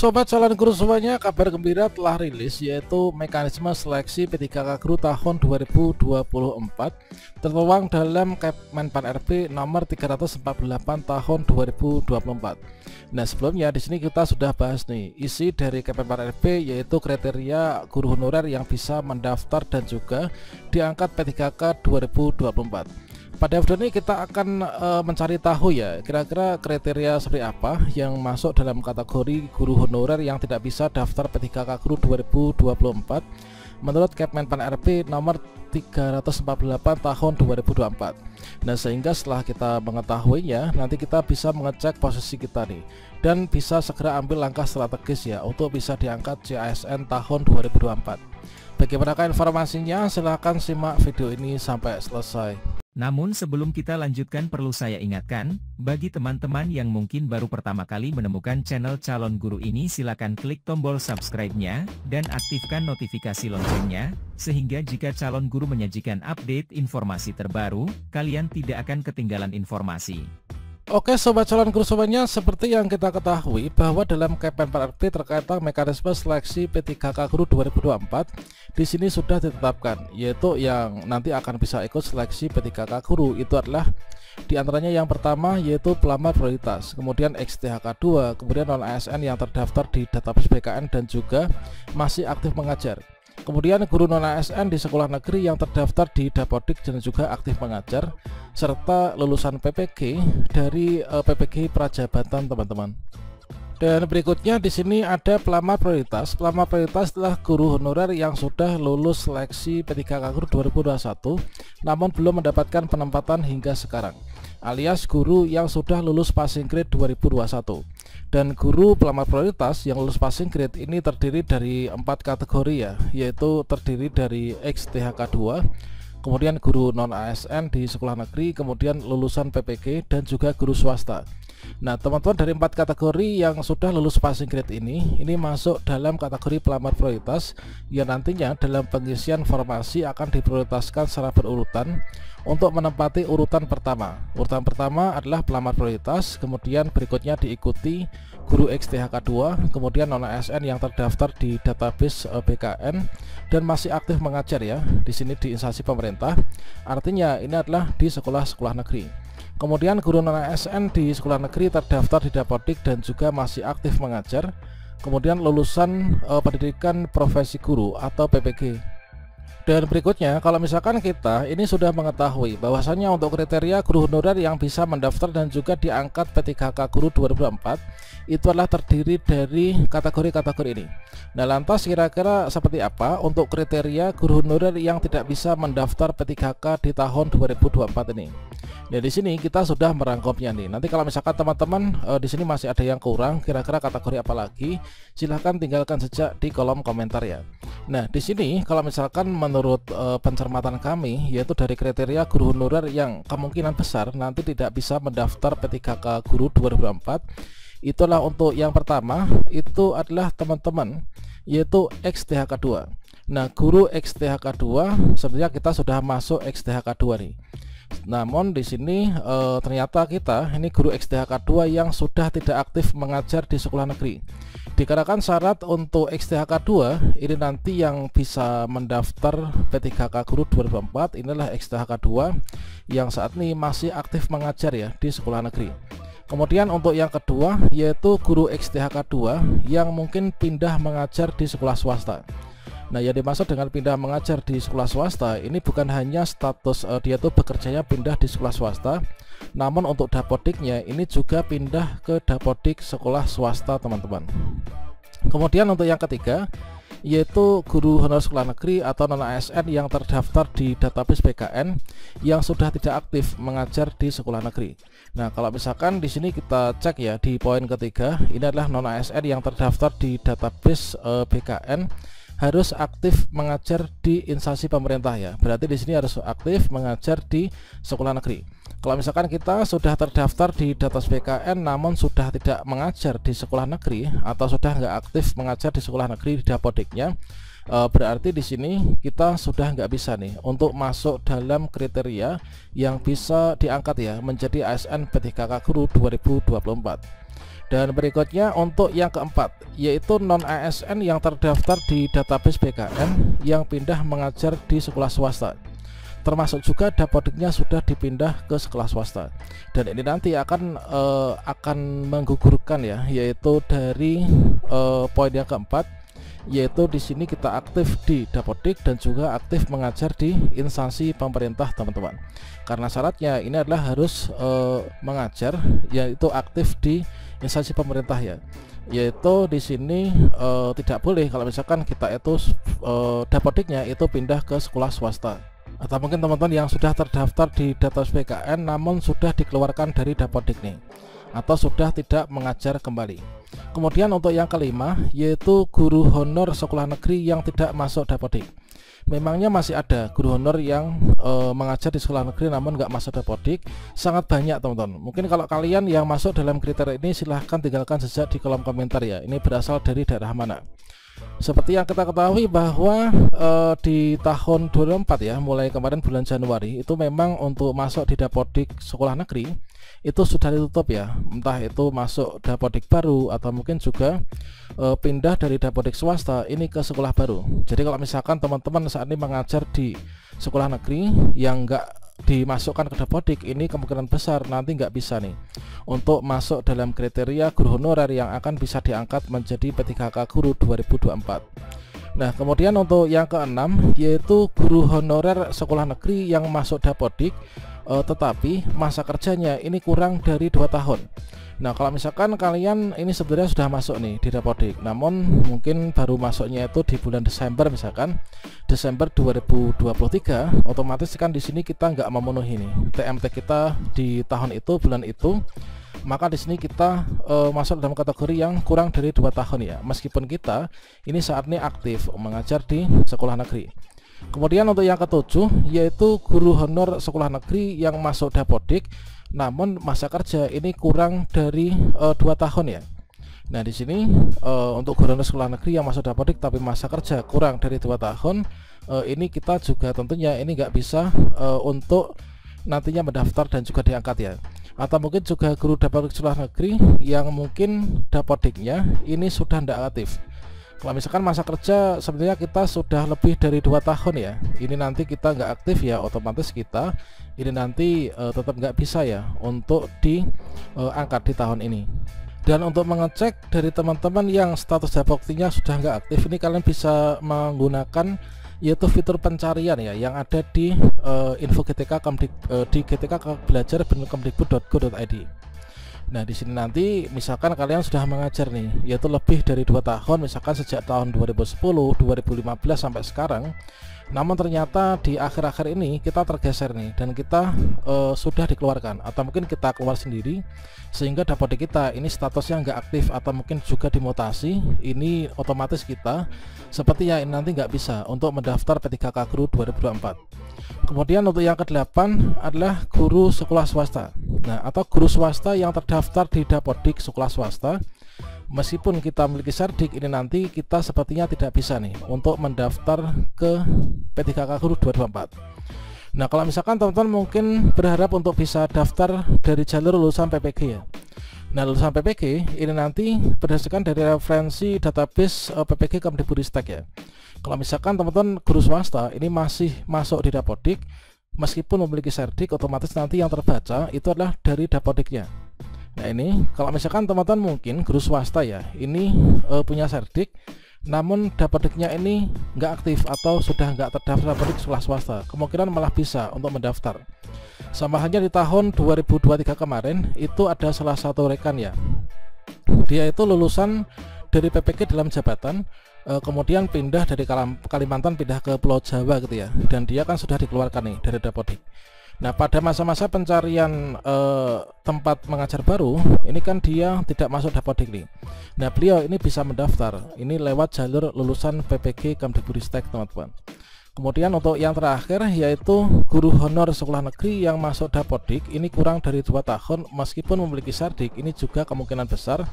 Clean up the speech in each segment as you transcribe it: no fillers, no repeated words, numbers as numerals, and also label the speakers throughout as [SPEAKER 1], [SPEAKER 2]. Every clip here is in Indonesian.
[SPEAKER 1] Sobat calon guru semuanya, kabar gembira telah rilis yaitu mekanisme seleksi P3K Guru tahun 2024 tertuang dalam Kemenpan RB nomor 348 tahun 2024. Nah, sebelumnya di sini kita sudah bahas nih isi dari Kemenpan RB, yaitu kriteria guru honorer yang bisa mendaftar dan juga diangkat P3K 2024. Pada video ini kita akan mencari tahu ya kira-kira kriteria seperti apa yang masuk dalam kategori guru honorer yang tidak bisa daftar P3K Guru 2024 menurut Kemenpan RB nomor 348 tahun 2024. Nah, sehingga setelah kita mengetahuinya, nanti kita bisa mengecek posisi kita nih dan bisa segera ambil langkah strategis ya untuk bisa diangkat CASN tahun 2024. Bagaimanakah informasinya? Silahkan simak video ini sampai selesai.
[SPEAKER 2] Namun sebelum kita lanjutkan, perlu saya ingatkan, bagi teman-teman yang mungkin baru pertama kali menemukan channel Calon Guru ini, silakan klik tombol subscribe-nya, dan aktifkan notifikasi loncengnya, sehingga jika Calon Guru menyajikan update informasi terbaru, kalian tidak akan ketinggalan informasi.
[SPEAKER 1] Oke sobat calon guru semuanya, seperti yang kita ketahui bahwa dalam Kemenpan RB terkait mekanisme seleksi P3K Guru 2024 di sini sudah ditetapkan, yaitu yang nanti akan bisa ikut seleksi P3K Guru itu adalah diantaranya yang pertama yaitu pelamar prioritas, kemudian XTHK 2, kemudian non ASN yang terdaftar di database BKN dan juga masih aktif mengajar. Kemudian guru non ASN di sekolah negeri yang terdaftar di Dapodik dan juga aktif mengajar, serta lulusan PPG dari PPG Prajabatan teman-teman. Dan berikutnya di sini ada pelamar prioritas. Pelamar prioritas adalah guru honorer yang sudah lulus seleksi P3K Guru 2021 namun belum mendapatkan penempatan hingga sekarang, alias guru yang sudah lulus passing grade 2021. Dan guru pelamar prioritas yang lulus passing grade ini terdiri dari 4 kategori ya, yaitu terdiri dari XTHK 2, kemudian guru non ASN di sekolah negeri, kemudian lulusan PPG dan juga guru swasta. Nah, teman-teman, dari 4 kategori yang sudah lulus passing grade ini masuk dalam kategori pelamar prioritas yang nantinya dalam pengisian formasi akan diprioritaskan secara berurutan untuk menempati urutan pertama. Urutan pertama adalah pelamar prioritas, kemudian berikutnya diikuti guru XTHK 2, kemudian non ASN yang terdaftar di database BKN dan masih aktif mengajar ya. Di sini di instansi pemerintah. Artinya ini adalah di sekolah-sekolah negeri. Kemudian guru non ASN di sekolah negeri terdaftar di Dapodik dan juga masih aktif mengajar. Kemudian lulusan pendidikan profesi guru atau PPG. Dan berikutnya, kalau misalkan kita ini sudah mengetahui bahwasannya untuk kriteria guru honorer yang bisa mendaftar dan juga diangkat P3K Guru 2024 itu adalah terdiri dari kategori-kategori ini. Nah, lantas kira-kira seperti apa untuk kriteria guru honorer yang tidak bisa mendaftar P3K di tahun 2024 ini? Nah, di sini kita sudah merangkumnya nih. Nanti kalau misalkan teman-teman di sini masih ada yang kurang, kira-kira kategori apa lagi, silahkan tinggalkan saja di kolom komentar ya. Nah, di sini kalau misalkan menurut pencermatan kami, yaitu dari kriteria guru honorer yang kemungkinan besar nanti tidak bisa mendaftar P3K Guru 2024, itulah untuk yang pertama itu adalah teman-teman yaitu XTHK 2. Nah, guru XTHK 2 sebenarnya kita sudah masuk XTHK 2 nih. Namun di sini ternyata kita ini guru XTHK 2 yang sudah tidak aktif mengajar di sekolah negeri. Dikarenakan syarat untuk XTHK 2 ini nanti yang bisa mendaftar P3K Guru 2024 inilah XTHK 2 yang saat ini masih aktif mengajar ya di sekolah negeri. Kemudian untuk yang kedua yaitu guru XTHK 2 yang mungkin pindah mengajar di sekolah swasta. Nah, yang dimaksud dengan pindah mengajar di sekolah swasta ini bukan hanya status dia tuh bekerjanya pindah di sekolah swasta, namun untuk Dapodiknya ini juga pindah ke Dapodik sekolah swasta teman-teman. Kemudian untuk yang ketiga yaitu guru honorer sekolah negeri atau non ASN yang terdaftar di database BKN yang sudah tidak aktif mengajar di sekolah negeri. Nah, kalau misalkan di sini kita cek ya di poin ketiga, ini adalah non ASN yang terdaftar di database BKN harus aktif mengajar di instansi pemerintah ya. Berarti di sini harus aktif mengajar di sekolah negeri. Kalau misalkan kita sudah terdaftar di database BKN namun sudah tidak mengajar di sekolah negeri atau sudah nggak aktif mengajar di sekolah negeri di Dapodiknya, berarti di sini kita sudah nggak bisa nih untuk masuk dalam kriteria yang bisa diangkat ya menjadi ASN P3K Guru 2024. Dan berikutnya untuk yang keempat, yaitu non ASN yang terdaftar di database BKN yang pindah mengajar di sekolah swasta, termasuk juga dapodiknya sudah dipindah ke sekolah swasta. Dan ini nanti akan menggugurkan ya, yaitu dari poin yang keempat, yaitu di sini kita aktif di dapodik dan juga aktif mengajar di instansi pemerintah, teman-teman. Karena syaratnya ini adalah harus mengajar, yaitu aktif di instansi pemerintah ya. Yaitu di sini tidak boleh kalau misalkan kita itu dapodiknya itu pindah ke sekolah swasta. Atau mungkin teman-teman yang sudah terdaftar di database BKN namun sudah dikeluarkan dari dapodik nih, atau sudah tidak mengajar kembali. Kemudian untuk yang kelima, yaitu guru honor sekolah negeri yang tidak masuk dapodik. Memangnya masih ada guru honor yang mengajar di sekolah negeri namun nggak masuk dapodik, sangat banyak teman-teman. Mungkin kalau kalian yang masuk dalam kriteria ini silahkan tinggalkan jejak di kolom komentar ya, ini berasal dari daerah mana. Seperti yang kita ketahui bahwa di tahun 2004 ya, mulai kemarin bulan Januari itu memang untuk masuk di dapodik sekolah negeri itu sudah ditutup ya, entah itu masuk dapodik baru atau mungkin juga pindah dari dapodik swasta ini ke sekolah baru. Jadi kalau misalkan teman-teman saat ini mengajar di sekolah negeri yang enggak dimasukkan ke dapodik, ini kemungkinan besar nanti nggak bisa nih untuk masuk dalam kriteria guru honorer yang akan bisa diangkat menjadi P3K Guru 2024. Nah, kemudian untuk yang keenam, yaitu guru honorer sekolah negeri yang masuk dapodik tetapi masa kerjanya ini kurang dari 2 tahun. Nah, kalau misalkan kalian ini sebenarnya sudah masuk nih di dapodik, namun mungkin baru masuknya itu di bulan Desember, misalkan Desember 2023, otomatis kan di sini kita nggak memenuhi nih TMT kita di tahun itu, bulan itu, maka di sini kita masuk dalam kategori yang kurang dari 2 tahun ya, meskipun kita ini saat ini aktif mengajar di sekolah negeri. Kemudian untuk yang ketujuh, yaitu guru honor sekolah negeri yang masuk dapodik namun masa kerja ini kurang dari 2 tahun ya. Nah, di sini untuk guru honor sekolah negeri yang masuk dapodik tapi masa kerja kurang dari 2 tahun, ini kita juga tentunya ini nggak bisa untuk nantinya mendaftar dan juga diangkat ya. Atau mungkin juga guru dapodik sekolah negeri yang mungkin dapodiknya ini sudah tidak aktif. Kalau misalkan masa kerja sebenarnya kita sudah lebih dari 2 tahun ya, ini nanti kita nggak aktif ya, otomatis kita ini nanti tetap nggak bisa ya untuk diangkat di tahun ini. Dan untuk mengecek dari teman-teman yang status dapodiknya sudah nggak aktif, ini kalian bisa menggunakan yaitu fitur pencarian ya yang ada di info GTK di gtk.belajar.kemdikbud.go.id. Nah, di sini nanti misalkan kalian sudah mengajar nih, yaitu lebih dari 2 tahun, misalkan sejak tahun 2010, 2015 sampai sekarang. Namun ternyata di akhir-akhir ini kita tergeser nih dan kita sudah dikeluarkan atau mungkin kita keluar sendiri, sehingga dapodik kita ini statusnya nggak aktif atau mungkin juga dimutasi. Ini otomatis kita seperti ya ini nanti nggak bisa untuk mendaftar P3K Guru 2024. Kemudian untuk yang ke-8 adalah guru sekolah swasta. Nah, atau guru swasta yang terdaftar di dapodik sekolah swasta, meskipun kita memiliki serdik, ini nanti kita sepertinya tidak bisa nih untuk mendaftar ke P3K Guru 2024. Nah, kalau misalkan teman-teman mungkin berharap untuk bisa daftar dari jalur lulusan PPG ya. Nah, lulusan PPG ini nanti berdasarkan dari referensi database PPG Kemdikbudristek ya. Kalau misalkan teman-teman guru swasta ini masih masuk di dapodik meskipun memiliki serdik, otomatis nanti yang terbaca itu adalah dari dapodiknya. Nah, ini kalau misalkan teman-teman mungkin guru swasta ya, ini punya serdik namun dapodiknya ini nggak aktif atau sudah nggak terdaftar dapodik sekolah swasta, kemungkinan malah bisa untuk mendaftar. Sama halnya di tahun 2023 kemarin itu ada salah satu rekan ya, dia itu lulusan dari PPG dalam jabatan, kemudian pindah dari Kalimantan pindah ke Pulau Jawa gitu ya, dan dia kan sudah dikeluarkan nih dari dapodik. Nah, pada masa-masa pencarian tempat mengajar baru ini kan dia tidak masuk dapodik nih. Nah, beliau ini bisa mendaftar ini lewat jalur lulusan PPG Kemdikbudristek, teman-teman. Kemudian untuk yang terakhir, yaitu guru honor sekolah negeri yang masuk dapodik ini kurang dari 2 tahun meskipun memiliki serdik, ini juga kemungkinan besar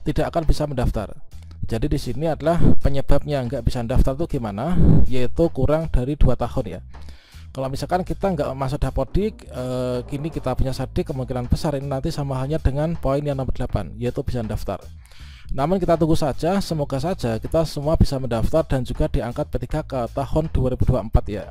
[SPEAKER 1] tidak akan bisa mendaftar. Jadi di sini adalah penyebabnya nggak bisa mendaftar itu gimana, yaitu kurang dari 2 tahun ya. Kalau misalkan kita nggak masuk dapodik, kini kita punya sadik, kemungkinan besar ini nanti sama halnya dengan poin yang nomor 8, yaitu bisa mendaftar. Namun kita tunggu saja, semoga saja kita semua bisa mendaftar dan juga diangkat P3K tahun 2024 ya.